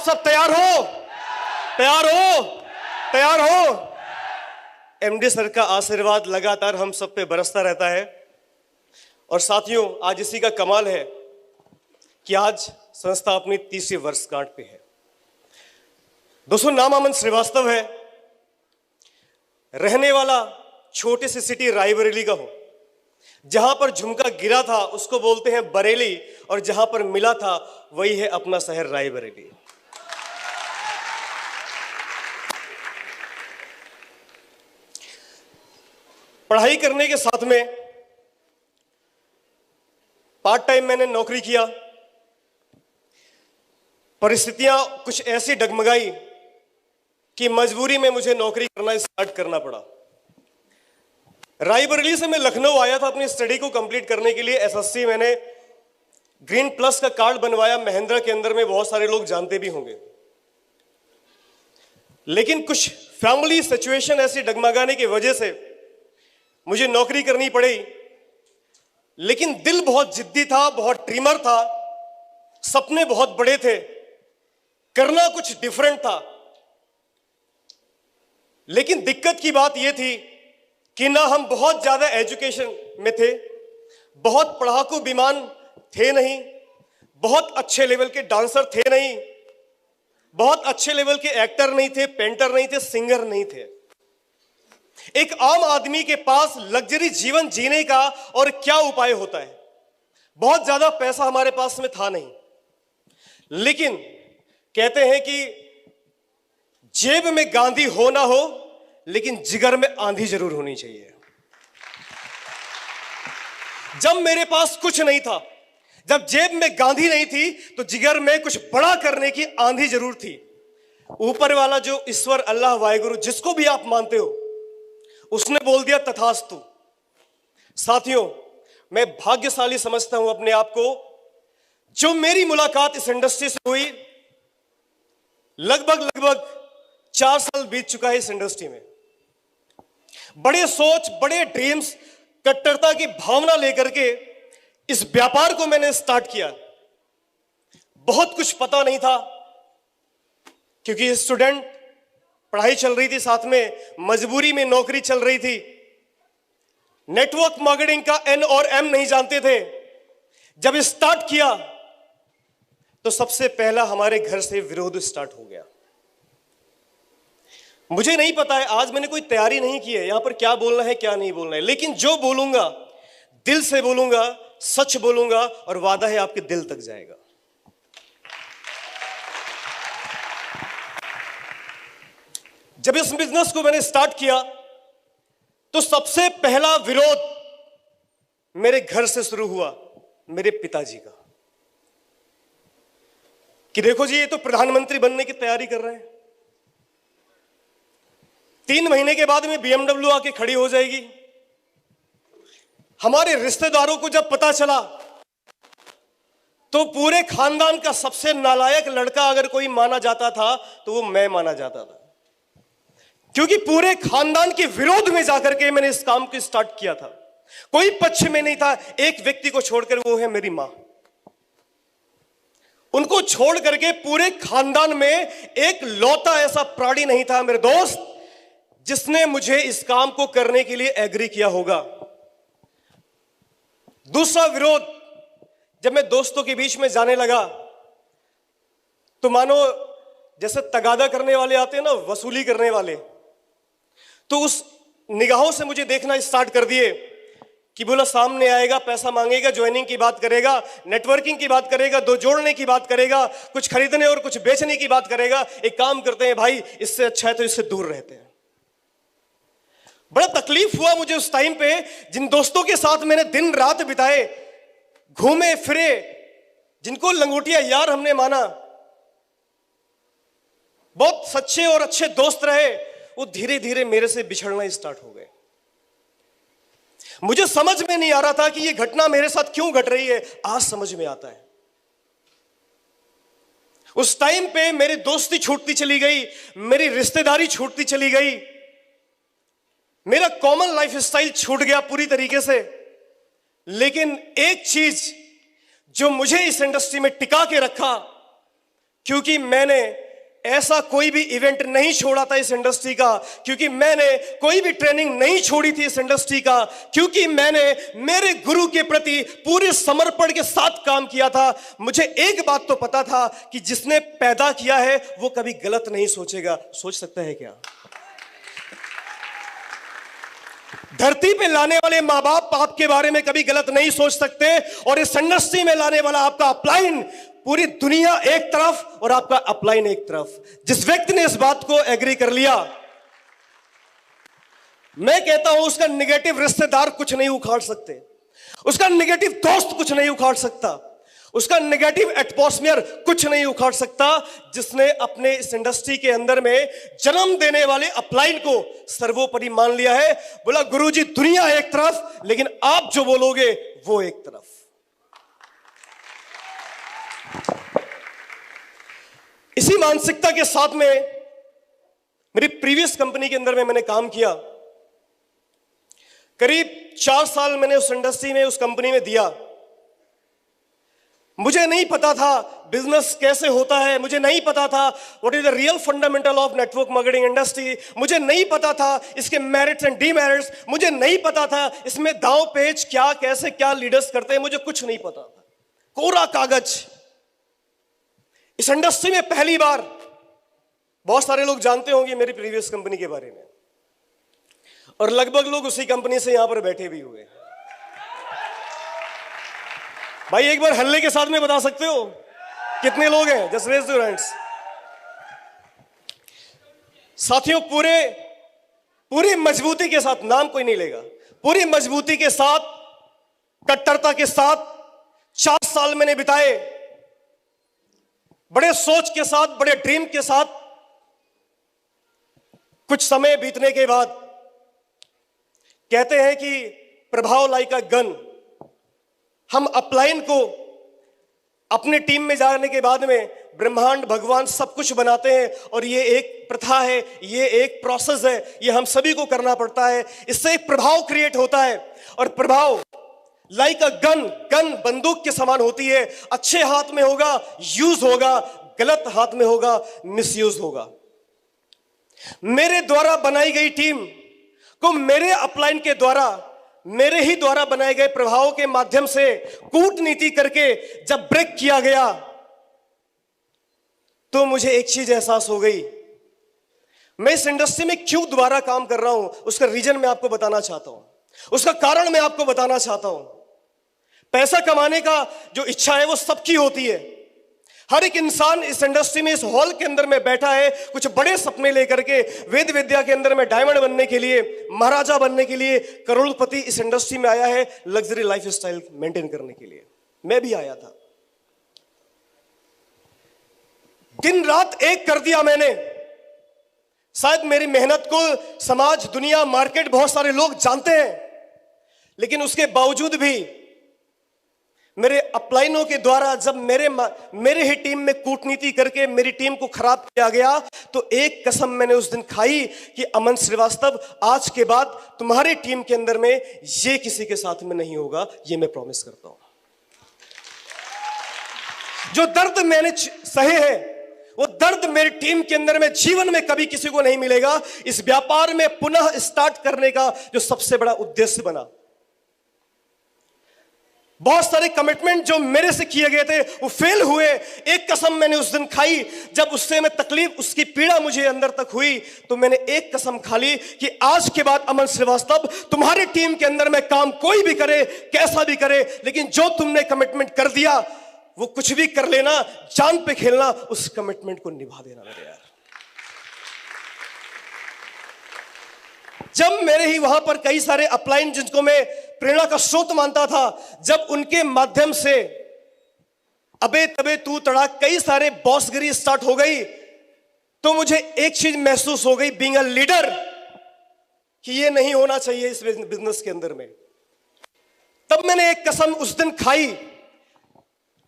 सब तैयार हो? तैयार हो? तैयार हो? एमडी सर का आशीर्वाद लगातार हम सब पे बरसता रहता है। और साथियों, आज इसी का कमाल है कि आज संस्था अपनी 30वीं वर्षगांठ पे है। दोस्तों, नाम अमन श्रीवास्तव है, रहने वाला छोटी सी सिटी रायबरेली का हूं। जहां पर झुमका गिरा था उसको बोलते हैं बरेली, और जहां पर मिला था वही है अपना शहर रायबरेली। पढ़ाई करने के साथ में पार्ट टाइम मैंने नौकरी किया। परिस्थितियां कुछ ऐसी डगमगाई कि मजबूरी में मुझे नौकरी करना स्टार्ट करना पड़ा। रायबरेली से मैं लखनऊ आया था अपनी स्टडी को कंप्लीट करने के लिए। एसएससी मैंने ग्रीन प्लस का कार्ड बनवाया, महिंद्रा के अंदर में, बहुत सारे लोग जानते भी होंगे। लेकिन कुछ फैमिली सिचुएशन ऐसी डगमगाने की वजह से मुझे नौकरी करनी पड़ी। लेकिन दिल बहुत जिद्दी था, बहुत ड्रीमर था, सपने बहुत बड़े थे, करना कुछ डिफरेंट था। लेकिन दिक्कत की बात यह थी कि ना हम बहुत ज्यादा एजुकेशन में थे, बहुत पढ़ाकू विमान थे नहीं, बहुत अच्छे लेवल के डांसर थे नहीं, बहुत अच्छे लेवल के एक्टर नहीं थे, पेंटर नहीं थे, सिंगर नहीं थे। एक आम आदमी के पास लग्जरी जीवन जीने का और क्या उपाय होता है? बहुत ज्यादा पैसा हमारे पास में था नहीं। लेकिन कहते हैं कि जेब में गांधी हो ना हो, लेकिन जिगर में आंधी जरूर होनी चाहिए। जब मेरे पास कुछ नहीं था, जब जेब में गांधी नहीं थी, तो जिगर में कुछ बड़ा करने की आंधी जरूर थी। ऊपर वाला जो ईश्वर, अल्लाह, वाहिगुरु, जिसको भी आप मानते हो, उसने बोल दिया तथास्तु। साथियों, मैं भाग्यशाली समझता हूं अपने आप को, जो मेरी मुलाकात इस इंडस्ट्री से हुई। लगभग 4 साल बीत चुका है इस इंडस्ट्री में। बड़े सोच, बड़े ड्रीम्स, कट्टरता की भावना लेकर के इस व्यापार को मैंने स्टार्ट किया। बहुत कुछ पता नहीं था, क्योंकि स्टूडेंट, पढ़ाई चल रही थी, साथ में मजबूरी में नौकरी चल रही थी। नेटवर्क मार्केटिंग का एन और एम नहीं जानते थे। जब स्टार्ट किया तो सबसे पहला हमारे घर से विरोध स्टार्ट हो गया। मुझे नहीं पता है, आज मैंने कोई तैयारी नहीं की है यहां पर क्या बोलना है क्या नहीं बोलना है, लेकिन जो बोलूंगा दिल से बोलूंगा, सच बोलूंगा, और वादा है आपके दिल तक जाएगा। जब इस बिजनेस को मैंने स्टार्ट किया तो सबसे पहला विरोध मेरे घर से शुरू हुआ, मेरे पिताजी का, कि देखो जी, ये तो प्रधानमंत्री बनने की तैयारी कर रहे हैं, 3 महीने के बाद में BMW आके खड़ी हो जाएगी। हमारे रिश्तेदारों को जब पता चला तो पूरे खानदान का सबसे नालायक लड़का अगर कोई माना जाता था तो वो मैं माना जाता था, क्योंकि पूरे खानदान के विरोध में जाकर के मैंने इस काम को स्टार्ट किया था। कोई पक्ष में नहीं था, एक व्यक्ति को छोड़कर, वो है मेरी मां। उनको छोड़ करके पूरे खानदान में एक लौता ऐसा प्राणी नहीं था मेरे दोस्त, जिसने मुझे इस काम को करने के लिए एग्री किया होगा। दूसरा विरोध, जब मैं दोस्तों के बीच में जाने लगा तो मानो जैसे तगादा करने वाले आते हैं ना, वसूली करने वाले, तो उस निगाहों से मुझे देखना स्टार्ट कर दिए कि बोला सामने आएगा, पैसा मांगेगा, ज्वाइनिंग की बात करेगा, नेटवर्किंग की बात करेगा, 2 जोड़ने की बात करेगा, कुछ खरीदने और कुछ बेचने की बात करेगा। एक काम करते हैं भाई, इससे अच्छा है तो इससे दूर रहते हैं। बड़ा तकलीफ हुआ मुझे उस टाइम पे, जिन दोस्तों के साथ मैंने दिन रात बिताए, घूमे फिरे, जिनको लंगोटिया यार हमने माना, बहुत सच्चे और अच्छे दोस्त रहे, वो धीरे धीरे मेरे से बिछड़ना स्टार्ट हो गए। मुझे समझ में नहीं आ रहा था कि ये घटना मेरे साथ क्यों घट रही है। आज समझ में आता है। उस टाइम पे मेरी दोस्ती छूटती चली गई, मेरी रिश्तेदारी छूटती चली गई, मेरा कॉमन लाइफ स्टाइल छूट गया पूरी तरीके से। लेकिन एक चीज जो मुझे इस इंडस्ट्री में टिका के रखा, क्योंकि मैंने ऐसा कोई भी इवेंट नहीं छोड़ा था इस इंडस्ट्री का, क्योंकि मैंने कोई भी ट्रेनिंग नहीं छोड़ी थी इस इंडस्ट्री का, क्योंकि मैंने मेरे गुरु के प्रति पूरे समर्पण के साथ काम किया था। मुझे एक बात तो पता था कि जिसने पैदा किया है वो कभी गलत नहीं सोचेगा। सोच सकता है क्या? धरती पे लाने वाले मां बाप आपके बारे में कभी गलत नहीं सोच सकते, और इस इंडस्ट्री में लाने वाला आपका अपलाइन, पूरी दुनिया एक तरफ और आपका अपलाइन एक तरफ। जिस व्यक्ति ने इस बात को एग्री कर लिया, मैं कहता हूं उसका नेगेटिव रिश्तेदार कुछ नहीं उखाड़ सकते, उसका नेगेटिव दोस्त कुछ नहीं उखाड़ सकता, उसका नेगेटिव एटमॉस्फेयर कुछ नहीं उखाड़ सकता। जिसने अपने इस इंडस्ट्री के अंदर में जन्म देने वाले अपलाइन को सर्वोपरि मान लिया है, बोला गुरुजी दुनिया एक तरफ, लेकिन आप जो बोलोगे वो एक तरफ। इसी मानसिकता के साथ में मेरी प्रीवियस कंपनी के अंदर में मैंने काम किया। करीब 4 साल मैंने उस इंडस्ट्री में, उस कंपनी में दिया। मुझे नहीं पता था बिजनेस कैसे होता है, मुझे नहीं पता था what is the real fundamental of network marketing industry, मुझे नहीं पता था इसके मेरिट्स एंड डीमेरिट्स, मुझे नहीं पता था इसमें दांव पेच क्या, कैसे क्या लीडर्स करते हैं, मुझे कुछ नहीं पता था। कोरा कागज। इस इंडस्ट्री में पहली बार, बहुत सारे लोग जानते होंगे मेरी प्रीवियस कंपनी के बारे में, और लगभग लोग उसी कंपनी से यहां पर बैठे भी हुए। भाई एक बार हल्ले के साथ में बता सकते हो कितने लोग हैं? Just raise your hands. साथियों, पूरी मजबूती के साथ, नाम कोई नहीं लेगा, पूरी मजबूती के साथ, कट्टरता के साथ 4 साल मैंने बिताए, बड़े सोच के साथ, बड़े ड्रीम के साथ। कुछ समय बीतने के बाद कहते हैं कि प्रभाव लाइक अ गन, हम अपलाइन को अपने टीम में जाने के बाद में ब्रह्मांड, भगवान सब कुछ बनाते हैं, और ये एक प्रथा है, ये एक प्रोसेस है, ये हम सभी को करना पड़ता है। इससे एक प्रभाव क्रिएट होता है, और प्रभाव लाइक अ गन बंदूक के समान होती है। अच्छे हाथ में होगा यूज होगा, गलत हाथ में होगा मिसयूज होगा। मेरे द्वारा बनाई गई टीम को मेरे अपलाइन के द्वारा, मेरे ही द्वारा बनाए गए प्रभावों के माध्यम से कूटनीति करके जब ब्रेक किया गया, तो मुझे एक चीज एहसास हो गई। मैं इस इंडस्ट्री में क्यों दोबारा काम कर रहा हूं, उसका रीजन मैं आपको बताना चाहता हूं, उसका कारण मैं आपको बताना चाहता हूं। पैसा कमाने का जो इच्छा है वो सबकी होती है। हर एक इंसान इस इंडस्ट्री में, इस हॉल के अंदर में बैठा है कुछ बड़े सपने लेकर के, वेद विद्या के अंदर में डायमंड बनने के लिए, महाराजा बनने के लिए, करोड़पति इस इंडस्ट्री में आया है लग्जरी लाइफ स्टाइल मेंटेन करने के लिए। मैं भी आया था, दिन रात एक कर दिया मैंने। शायद मेरी मेहनत को समाज, दुनिया, मार्केट, बहुत सारे लोग जानते हैं, लेकिन उसके बावजूद भी मेरे अपलाइनों के द्वारा जब मेरे ही टीम में कूटनीति करके मेरी टीम को खराब किया गया, तो एक कसम मैंने उस दिन खाई कि अमन श्रीवास्तव, आज के बाद तुम्हारी टीम के अंदर में ये किसी के साथ में नहीं होगा, ये मैं प्रॉमिस करता हूं। जो दर्द मैंने सहे हैं, वो दर्द मेरी टीम के अंदर में जीवन में कभी किसी को नहीं मिलेगा। इस व्यापार में पुनः स्टार्ट करने का जो सबसे बड़ा उद्देश्य बना, बहुत सारे कमिटमेंट जो मेरे से किए गए थे वो फेल हुए। एक कसम मैंने उस दिन खाई, जब उससे मैं तकलीफ, उसकी पीड़ा मुझे अंदर तक हुई, तो मैंने एक कसम खा ली कि आज के बाद अमन श्रीवास्तव, तुम्हारी टीम के अंदर में काम कोई भी करे, कैसा भी करे, लेकिन जो तुमने कमिटमेंट कर दिया वो कुछ भी कर लेना, जान पे खेलना, उस कमिटमेंट को निभा देना मेरे यार। जब मेरे ही वहां पर कई सारे अपलाइन, जिनको मैं प्रेरणा का स्रोत मानता था, जब उनके माध्यम से अबे तबे तू तड़ाक कई सारे बॉसगिरी स्टार्ट हो गई, तो मुझे एक चीज महसूस हो गई बीइंग अ लीडर, कि ये नहीं होना चाहिए इस बिजनेस के अंदर में। तब मैंने एक कसम उस दिन खाई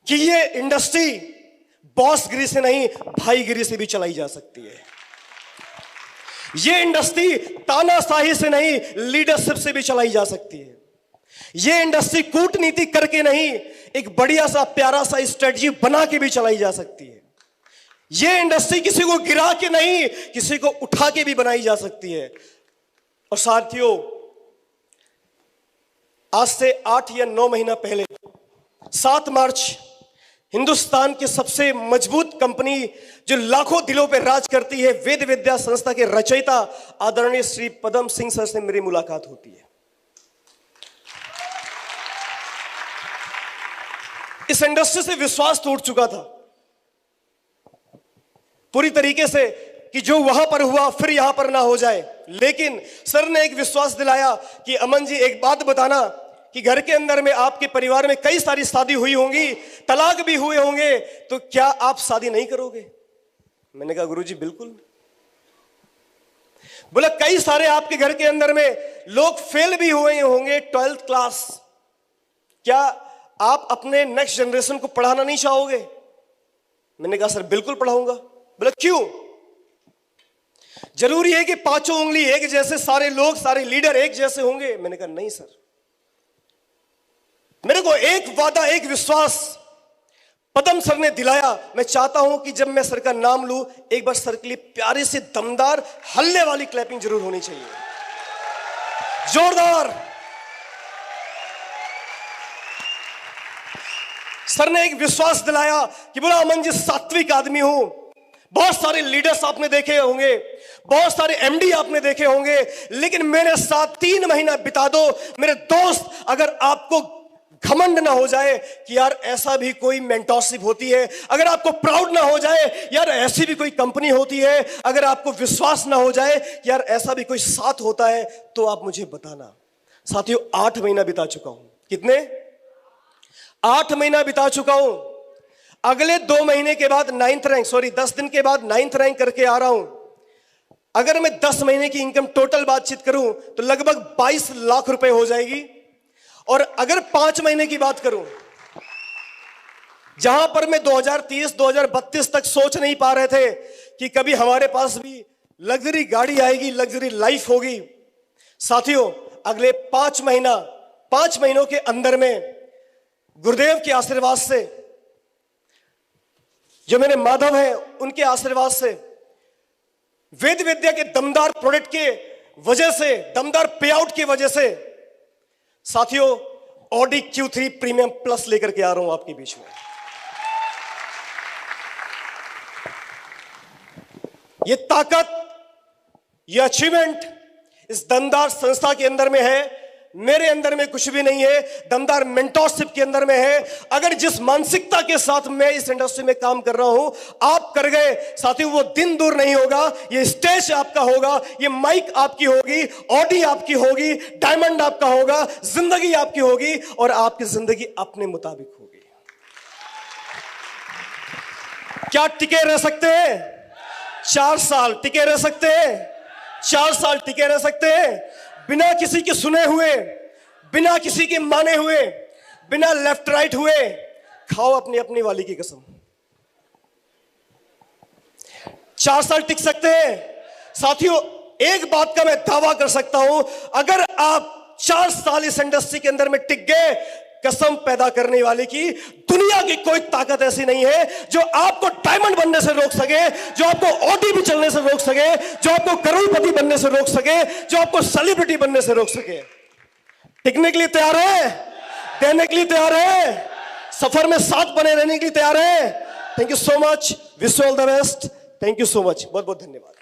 कि ये इंडस्ट्री बॉसगिरी से नहीं, भाईगिरी से भी चलाई जा सकती है। ये इंडस्ट्री तानाशाही से नहीं, लीडरशिप से भी चलाई जा सकती है। ये इंडस्ट्री कूटनीति करके नहीं, एक बढ़िया सा प्यारा सा स्ट्रेटजी बना के भी चलाई जा सकती है। ये इंडस्ट्री किसी को गिरा के नहीं, किसी को उठा के भी बनाई जा सकती है। और साथियों, आज से 8 या 9 महीना पहले 7 मार्च हिंदुस्तान की सबसे मजबूत कंपनी जो लाखों दिलों पर राज करती है, वेद विद्या संस्था के रचयिता आदरणीय श्री पदम सिंह सर से मेरी मुलाकात होती है। इस इंडस्ट्री से विश्वास टूट चुका था पूरी तरीके से कि जो वहां पर हुआ फिर यहां पर ना हो जाए। लेकिन सर ने एक विश्वास दिलाया कि अमन जी, एक बात बताना कि घर के अंदर में आपके परिवार में कई सारी शादी हुई होंगी, तलाक भी हुए होंगे, तो क्या आप शादी नहीं करोगे? मैंने कहा गुरुजी बिल्कुल। बोला कई सारे आपके घर के अंदर में लोग फेल भी हुए होंगे 12th क्लास, क्या आप अपने नेक्स्ट जनरेशन को पढ़ाना नहीं चाहोगे? मैंने कहा सर बिल्कुल पढ़ाऊंगा। बोला क्यों? जरूरी है कि पांचों उंगली एक जैसे सारे लोग, सारे लीडर एक जैसे होंगे? मैंने कहा नहीं सर, मेरे को एक वादा, एक विश्वास पदम सर ने दिलाया। मैं चाहता हूं कि जब मैं सर का नाम लूं, एक बार सर के लिए प्यारी से दमदार हल्ले वाली क्लैपिंग जरूर होनी चाहिए, जोरदार। सर ने एक विश्वास दिलाया कि बोला अमन जी सात्विक आदमी हूं, बहुत सारे लीडर्स आपने देखे होंगे, बहुत सारे एमडी आपने देखे होंगे, लेकिन मेरे साथ 3 महीना बिता दो मेरे दोस्त। अगर आपको घमंड ना हो जाए कि यार ऐसा भी कोई मेंटरशिप होती है, अगर आपको प्राउड ना हो जाए यार ऐसी भी कोई कंपनी होती है, अगर आपको विश्वास ना हो जाए कि यार ऐसा भी कोई साथ होता है, तो आप मुझे बताना। साथियों 8 महीना बिता चुका हूं। कितने? 8 महीना बिता चुका हूं। अगले 2 महीने के बाद 9th रैंक, 10 दिन के बाद 9th रैंक करके आ रहा हूं। अगर मैं 10 महीने की इनकम टोटल बातचीत करूं तो लगभग 22 लाख रुपए हो जाएगी। और अगर 5 महीने की बात करूं, जहां पर मैं 2030 2032 तक सोच नहीं पा रहे थे कि कभी हमारे पास भी लग्जरी गाड़ी आएगी, लग्जरी लाइफ होगी, साथियों अगले 5 महीनों के अंदर में गुरुदेव के आशीर्वाद से, जो मेरे माधव हैं उनके आशीर्वाद से, वेद विद्या के दमदार प्रोडक्ट के वजह से, दमदार पे आउट की वजह से, साथियों ऑडी Q3 प्रीमियम प्लस लेकर के आ रहा हूं आपके बीच में। ये ताकत, ये अचीवमेंट इस दमदार संस्था के अंदर में है, मेरे अंदर में कुछ भी नहीं है, दमदार मेंटरशिप के अंदर में है। अगर जिस मानसिकता के साथ मैं इस इंडस्ट्री में काम कर रहा हूं, आप कर गए साथियों, वो दिन दूर नहीं होगा। ये स्टेज आपका होगा, ये माइक आपकी होगी, ऑडी आपकी होगी, डायमंड आपका होगा, जिंदगी आपकी होगी और आपकी जिंदगी अपने मुताबिक होगी। क्या टिके रह सकते हैं? 4 साल टिके रह सकते हैं? 4 साल टिके रह सकते हैं बिना किसी के सुने हुए, बिना किसी के माने हुए, बिना लेफ्ट राइट हुए? खाओ अपनी अपनी वाली की कसम। 4 साल टिक सकते हैं साथियों। एक बात का मैं दावा कर सकता हूं, अगर आप 4 साल इस इंडस्ट्री के अंदर में टिक गए, कसम पैदा करने वाले की दुनिया की कोई ताकत ऐसी नहीं है जो आपको डायमंड बनने से रोक सके, जो आपको ऑडी भी चलने से रोक सके, जो आपको करोड़पति बनने से रोक सके, जो आपको सेलिब्रिटी बनने से रोक सके। टिकने के लिए तैयार है? देने के लिए तैयार है? सफर में साथ बने रहने के लिए तैयार है? Thank you so much, wish you all the best. Thank you so much, बहुत बहुत धन्यवाद।